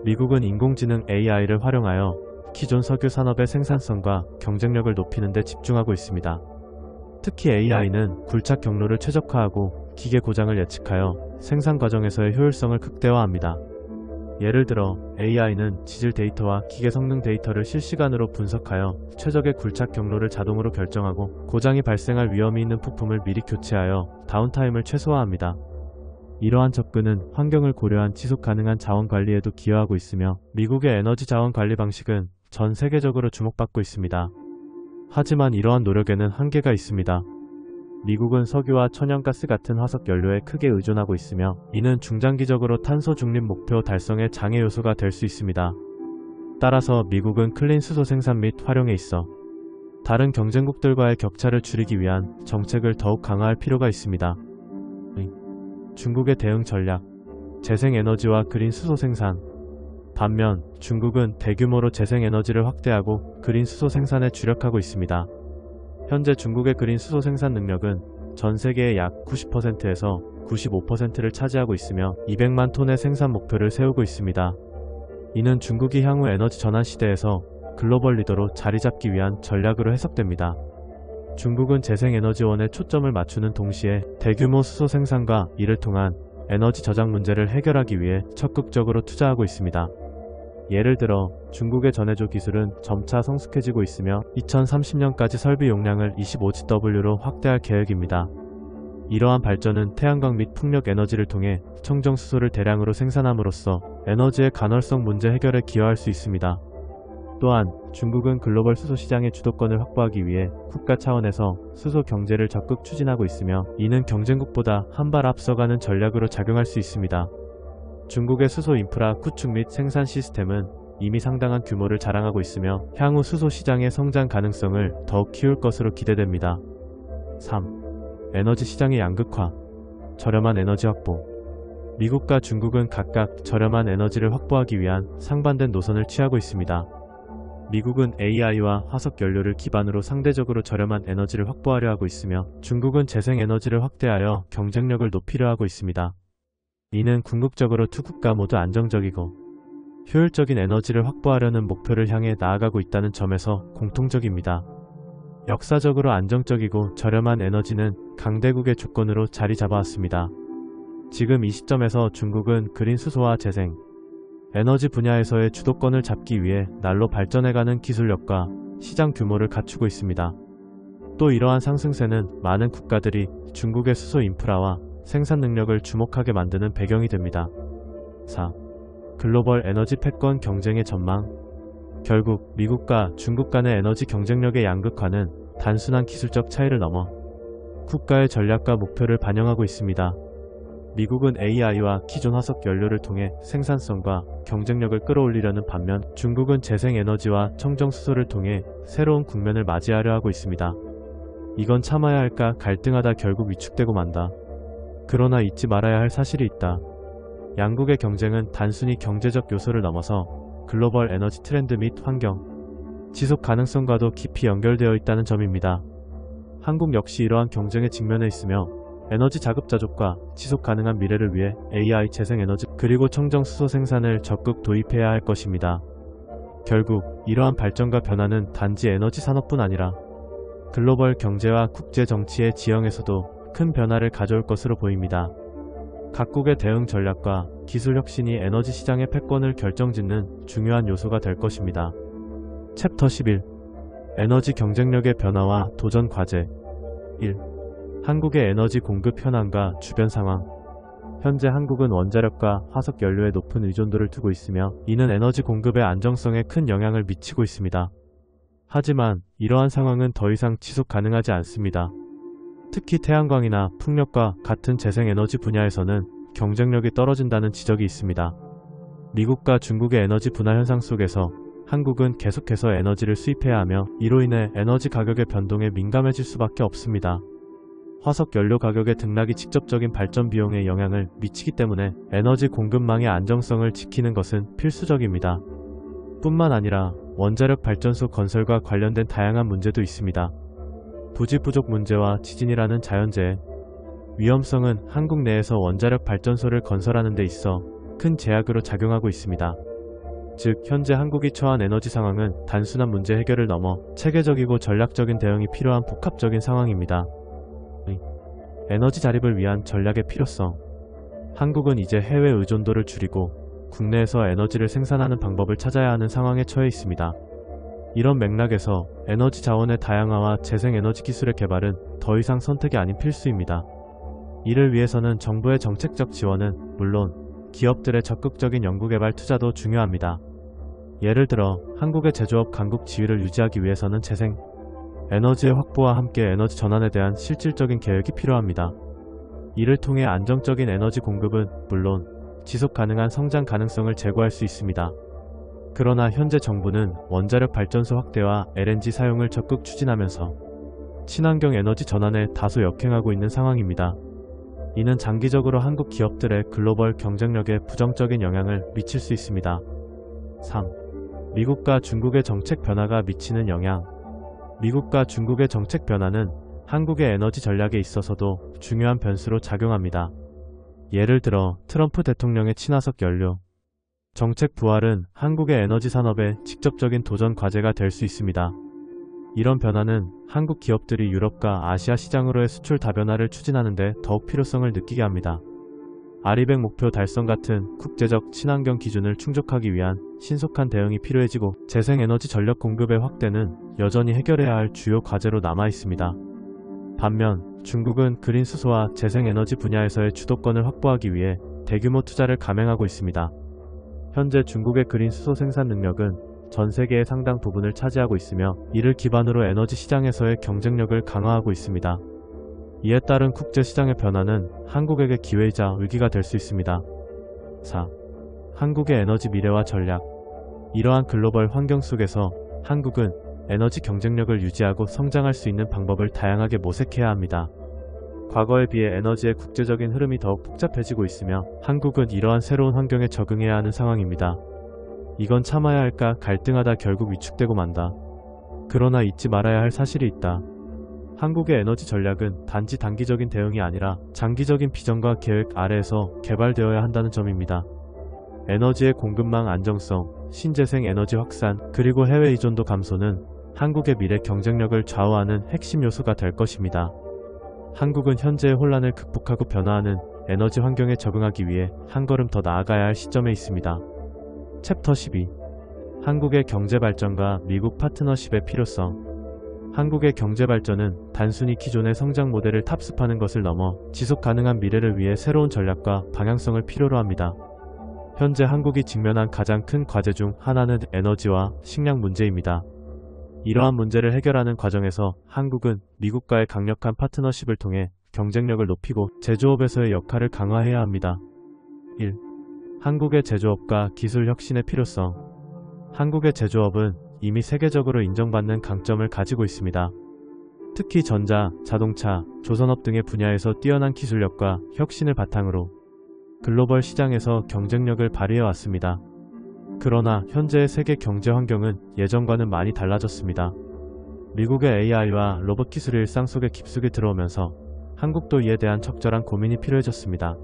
미국은 인공지능 AI를 활용하여 기존 석유 산업의 생산성과 경쟁력을 높이는 데 집중하고 있습니다. 특히 AI는 굴착 경로를 최적화하고 기계 고장을 예측하여 생산 과정에서의 효율성을 극대화합니다. 예를 들어 AI는 지질 데이터와 기계 성능 데이터를 실시간으로 분석하여 최적의 굴착 경로를 자동으로 결정하고 고장이 발생할 위험이 있는 부품을 미리 교체하여 다운타임을 최소화합니다. 이러한 접근은 환경을 고려한 지속 가능한 자원 관리에도 기여하고 있으며 미국의 에너지 자원 관리 방식은 전 세계적으로 주목받고 있습니다. 하지만 이러한 노력에는 한계가 있습니다. 미국은 석유와 천연가스 같은 화석 연료에 크게 의존하고 있으며 이는 중장기적으로 탄소 중립 목표 달성의 장애 요소가 될 수 있습니다. 따라서 미국은 클린 수소 생산 및 활용에 있어 다른 경쟁국들과의 격차를 줄이기 위한 정책을 더욱 강화할 필요가 있습니다. 중국의 대응 전략. 재생에너지와 그린 수소 생산. 반면 중국은 대규모로 재생에너지를 확대하고 그린 수소 생산에 주력하고 있습니다. 현재 중국의 그린 수소 생산 능력은 전 세계의 약 90%에서 95%를 차지하고 있으며 200만 톤의 생산 목표를 세우고 있습니다. 이는 중국이 향후 에너지 전환 시대에서 글로벌 리더로 자리 잡기 위한 전략으로 해석됩니다. 중국은 재생에너지원에 초점을 맞추는 동시에 대규모 수소 생산과 이를 통한 에너지 저장 문제를 해결하기 위해 적극적으로 투자하고 있습니다. 예를 들어 중국의 전해조 기술은 점차 성숙해지고 있으며 2030년까지 설비 용량을 25GW로 확대할 계획입니다. 이러한 발전은 태양광 및 풍력 에너지를 통해 청정 수소를 대량으로 생산함으로써 에너지의 간헐성 문제 해결에 기여할 수 있습니다. 또한 중국은 글로벌 수소 시장의 주도권을 확보하기 위해 국가 차원에서 수소 경제를 적극 추진하고 있으며 이는 경쟁국보다 한 발 앞서가는 전략으로 작용할 수 있습니다. 중국의 수소 인프라 구축 및 생산 시스템은 이미 상당한 규모를 자랑하고 있으며 향후 수소 시장의 성장 가능성을 더욱 키울 것으로 기대됩니다. 3. 에너지 시장의 양극화. 저렴한 에너지 확보. 미국과 중국은 각각 저렴한 에너지를 확보하기 위한 상반된 노선을 취하고 있습니다. 미국은 AI와 화석 연료를 기반으로 상대적으로 저렴한 에너지를 확보하려 하고 있으며 중국은 재생에너지를 확대하여 경쟁력을 높이려 하고 있습니다. 이는 궁극적으로 두 국가 모두 안정적이고 효율적인 에너지를 확보하려는 목표를 향해 나아가고 있다는 점에서 공통적입니다. 역사적으로 안정적이고 저렴한 에너지는 강대국의 조건으로 자리 잡아왔습니다. 지금 이 시점에서 중국은 그린 수소와 재생, 에너지 분야에서의 주도권을 잡기 위해 날로 발전해가는 기술력과 시장 규모를 갖추고 있습니다. 또 이러한 상승세는 많은 국가들이 중국의 수소 인프라와 생산 능력을 주목하게 만드는 배경이 됩니다. 4. 글로벌 에너지 패권 경쟁의 전망. 결국 미국과 중국 간의 에너지 경쟁력의 양극화는 단순한 기술적 차이를 넘어 국가의 전략과 목표를 반영하고 있습니다. 미국은 AI와 기존 화석 연료를 통해 생산성과 경쟁력을 끌어올리려는 반면 중국은 재생에너지와 청정수소를 통해 새로운 국면을 맞이하려 하고 있습니다. 이건 참아야 할까 갈등하다 결국 위축되고 만다. 그러나 잊지 말아야 할 사실이 있다. 양국의 경쟁은 단순히 경제적 요소를 넘어서 글로벌 에너지 트렌드 및 환경, 지속 가능성과도 깊이 연결되어 있다는 점입니다. 한국 역시 이러한 경쟁에 직면해 있으며 에너지 자급자족과 지속 가능한 미래를 위해 AI 재생에너지 그리고 청정수소 생산을 적극 도입해야 할 것입니다. 결국 이러한 발전과 변화는 단지 에너지 산업뿐 아니라 글로벌 경제와 국제 정치의 지형에서도 큰 변화를 가져올 것으로 보입니다. 각국의 대응 전략과 기술 혁신이 에너지 시장의 패권을 결정짓는 중요한 요소가 될 것입니다. 챕터 11 에너지 경쟁력의 변화와 도전 과제 1. 한국의 에너지 공급 현황과 주변 상황. 현재 한국은 원자력과 화석 연료에 높은 의존도를 두고 있으며 이는 에너지 공급의 안정성에 큰 영향을 미치고 있습니다. 하지만 이러한 상황은 더 이상 지속 가능하지 않습니다. 특히 태양광이나 풍력과 같은 재생에너지 분야에서는 경쟁력이 떨어진다는 지적이 있습니다. 미국과 중국의 에너지 분화 현상 속에서 한국은 계속해서 에너지를 수입해야 하며 이로 인해 에너지 가격의 변동에 민감해질 수밖에 없습니다. 화석 연료 가격의 등락이 직접적인 발전 비용에 영향을 미치기 때문에 에너지 공급망의 안정성을 지키는 것은 필수적입니다. 뿐만 아니라 원자력 발전소 건설과 관련된 다양한 문제도 있습니다. 부지 부족 문제와 지진이라는 자연재해, 위험성은 한국 내에서 원자력 발전소를 건설하는 데 있어 큰 제약으로 작용하고 있습니다. 즉, 현재 한국이 처한 에너지 상황은 단순한 문제 해결을 넘어 체계적이고 전략적인 대응이 필요한 복합적인 상황입니다. 에너지 자립을 위한 전략의 필요성. 한국은 이제 해외 의존도를 줄이고 국내에서 에너지를 생산하는 방법을 찾아야 하는 상황에 처해 있습니다. 이런 맥락에서 에너지 자원의 다양화와 재생에너지 기술의 개발은 더 이상 선택이 아닌 필수입니다. 이를 위해서는 정부의 정책적 지원은 물론 기업들의 적극적인 연구개발 투자도 중요합니다. 예를 들어 한국의 제조업 강국 지위를 유지하기 위해서는 재생 에너지의 확보와 함께 에너지 전환에 대한 실질적인 계획이 필요합니다. 이를 통해 안정적인 에너지 공급은 물론 지속 가능한 성장 가능성을 제고할 수 있습니다. 그러나 현재 정부는 원자력 발전소 확대와 LNG 사용을 적극 추진하면서 친환경 에너지 전환에 다소 역행하고 있는 상황입니다. 이는 장기적으로 한국 기업들의 글로벌 경쟁력에 부정적인 영향을 미칠 수 있습니다. 3. 미국과 중국의 정책 변화가 미치는 영향. 미국과 중국의 정책 변화는 한국의 에너지 전략에 있어서도 중요한 변수로 작용합니다. 예를 들어 트럼프 대통령의 친화석 연료 정책 부활은 한국의 에너지 산업에 직접적인 도전 과제가 될 수 있습니다. 이런 변화는 한국 기업들이 유럽과 아시아 시장으로의 수출 다변화를 추진하는 데 더욱 필요성을 느끼게 합니다. 아리백 목표 달성 같은 국제적 친환경 기준을 충족하기 위한 신속한 대응이 필요해지고 재생에너지 전력 공급의 확대는 여전히 해결해야 할 주요 과제로 남아 있습니다. 반면 중국은 그린 수소와 재생에너지 분야에서의 주도권을 확보하기 위해 대규모 투자를 감행하고 있습니다. 현재 중국의 그린 수소 생산 능력은 전 세계의 상당 부분을 차지하고 있으며 이를 기반으로 에너지 시장에서의 경쟁력을 강화하고 있습니다. 이에 따른 국제시장의 변화는 한국에게 기회이자 위기가 될 수 있습니다. 4. 한국의 에너지 미래와 전략. 이러한 글로벌 환경 속에서 한국은 에너지 경쟁력을 유지하고 성장할 수 있는 방법을 다양하게 모색해야 합니다. 과거에 비해 에너지의 국제적인 흐름이 더욱 복잡해지고 있으며 한국은 이러한 새로운 환경에 적응해야 하는 상황입니다. 이건 참아야 할까 갈등하다 결국 위축되고 만다. 그러나 잊지 말아야 할 사실이 있다. 한국의 에너지 전략은 단지 단기적인 대응이 아니라 장기적인 비전과 계획 아래에서 개발되어야 한다는 점입니다. 에너지의 공급망 안정성, 신재생 에너지 확산, 그리고 해외 의존도 감소는 한국의 미래 경쟁력을 좌우하는 핵심 요소가 될 것입니다. 한국은 현재의 혼란을 극복하고 변화하는 에너지 환경에 적응하기 위해 한 걸음 더 나아가야 할 시점에 있습니다. 챕터 12. 한국의 경제 발전과 미국 파트너십의 필요성. 한국의 경제 발전은 단순히 기존의 성장 모델을 탑습하는 것을 넘어 지속 가능한 미래를 위해 새로운 전략과 방향성을 필요로 합니다. 현재 한국이 직면한 가장 큰 과제 중 하나는 에너지와 식량 문제입니다. 이러한 문제를 해결하는 과정에서 한국은 미국과의 강력한 파트너십을 통해 경쟁력을 높이고 제조업에서의 역할을 강화해야 합니다. 1. 한국의 제조업과 기술 혁신의 필요성. 한국의 제조업은 이미 세계적으로 인정받는 강점을 가지고 있습니다. 특히 전자, 자동차, 조선업 등의 분야에서 뛰어난 기술력과 혁신을 바탕으로 글로벌 시장에서 경쟁력을 발휘해 왔습니다. 그러나 현재의 세계 경제 환경은 예전과는 많이 달라졌습니다. 미국의 AI와 로봇 기술이 일상 속에 깊숙이 들어오면서 한국도 이에 대한 적절한 고민이 필요해졌습니다.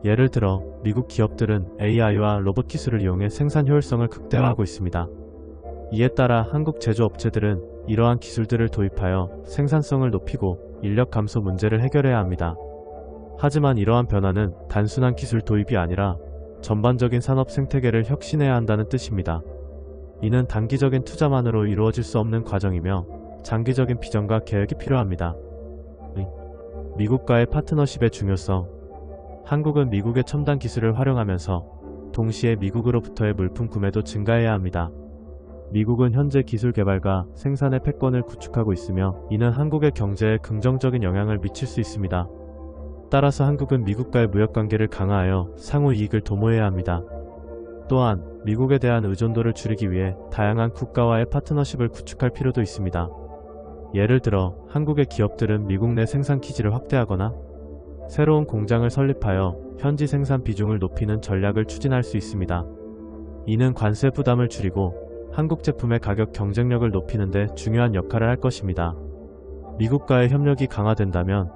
예를 들어 미국 기업들은 AI와 로봇 기술을 이용해 생산 효율성을 극대화하고 있습니다. 이에 따라 한국 제조업체들은 이러한 기술들을 도입하여 생산성을 높이고 인력 감소 문제를 해결해야 합니다. 하지만 이러한 변화는 단순한 기술 도입이 아니라 전반적인 산업 생태계를 혁신해야 한다는 뜻입니다. 이는 단기적인 투자만으로 이루어질 수 없는 과정이며 장기적인 비전과 계획이 필요합니다. 미국과의 파트너십의 중요성. 한국은 미국의 첨단 기술을 활용하면서 동시에 미국으로부터의 물품 구매도 증가해야 합니다. 미국은 현재 기술 개발과 생산의 패권을 구축하고 있으며 이는 한국의 경제에 긍정적인 영향을 미칠 수 있습니다. 따라서 한국은 미국과의 무역관계를 강화하여 상호 이익을 도모해야 합니다. 또한 미국에 대한 의존도를 줄이기 위해 다양한 국가와의 파트너십을 구축할 필요도 있습니다. 예를 들어 한국의 기업들은 미국 내 생산 기지를 확대하거나 새로운 공장을 설립하여 현지 생산 비중을 높이는 전략을 추진할 수 있습니다. 이는 관세 부담을 줄이고 한국 제품의 가격 경쟁력을 높이는 데 중요한 역할을 할 것입니다. 미국과의 협력이 강화된다면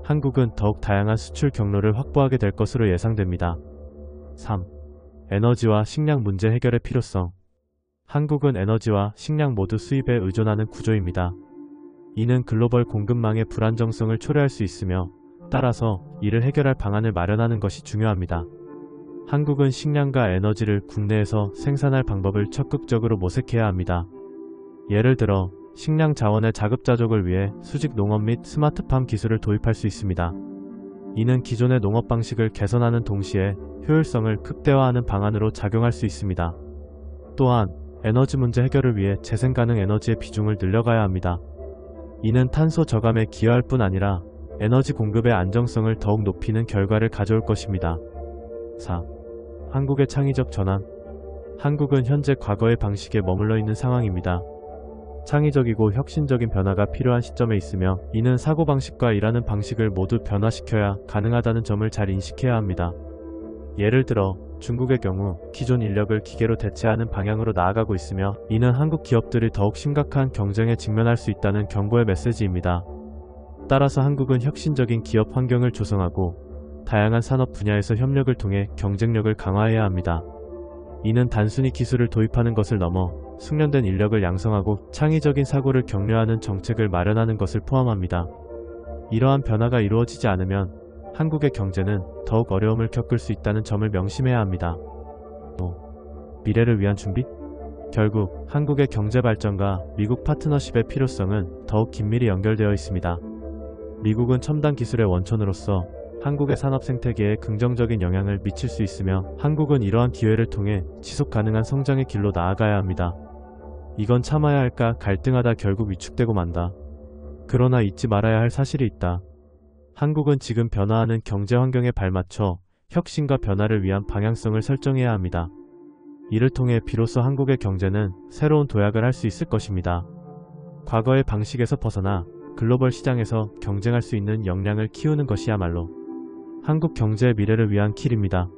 한국은 더욱 다양한 수출 경로를 확보하게 될 것으로 예상됩니다. 3. 에너지와 식량 문제 해결의 필요성. 한국은 에너지와 식량 모두 수입에 의존하는 구조입니다. 이는 글로벌 공급망의 불안정성을 초래할 수 있으며 따라서 이를 해결할 방안을 마련하는 것이 중요합니다. 한국은 식량과 에너지를 국내에서 생산할 방법을 적극적으로 모색해야 합니다. 예를 들어 식량 자원의 자급자족을 위해 수직 농업 및 스마트팜 기술을 도입할 수 있습니다. 이는 기존의 농업 방식을 개선하는 동시에 효율성을 극대화하는 방안으로 작용할 수 있습니다. 또한 에너지 문제 해결을 위해 재생 가능 에너지의 비중을 늘려가야 합니다. 이는 탄소 저감에 기여할 뿐 아니라 에너지 공급의 안정성을 더욱 높이는 결과를 가져올 것입니다. 4. 한국의 창의적 전환. 한국은 현재 과거의 방식에 머물러 있는 상황입니다. 창의적이고 혁신적인 변화가 필요한 시점에 있으며 이는 사고방식과 일하는 방식을 모두 변화시켜야 가능하다는 점을 잘 인식해야 합니다. 예를 들어 중국의 경우 기존 인력을 기계로 대체하는 방향으로 나아가고 있으며 이는 한국 기업들이 더욱 심각한 경쟁에 직면할 수 있다는 경고의 메시지입니다. 따라서 한국은 혁신적인 기업 환경을 조성하고 다양한 산업 분야에서 협력을 통해 경쟁력을 강화해야 합니다. 이는 단순히 기술을 도입하는 것을 넘어 숙련된 인력을 양성하고 창의적인 사고를 격려하는 정책을 마련하는 것을 포함합니다. 이러한 변화가 이루어지지 않으면 한국의 경제는 더욱 어려움을 겪을 수 있다는 점을 명심해야 합니다. 5. 미래를 위한 준비? 결국 한국의 경제 발전과 미국 파트너십의 필요성은 더욱 긴밀히 연결되어 있습니다. 미국은 첨단 기술의 원천으로서 한국의 산업 생태계에 긍정적인 영향을 미칠 수 있으며 한국은 이러한 기회를 통해 지속 가능한 성장의 길로 나아가야 합니다. 이건 참아야 할까 갈등하다 결국 위축되고 만다. 그러나 잊지 말아야 할 사실이 있다. 한국은 지금 변화하는 경제 환경에 발맞춰 혁신과 변화를 위한 방향성을 설정해야 합니다. 이를 통해 비로소 한국의 경제는 새로운 도약을 할 수 있을 것입니다. 과거의 방식에서 벗어나 글로벌 시장에서 경쟁할 수 있는 역량을 키우는 것이야말로 한국 경제의 미래를 위한 길입니다.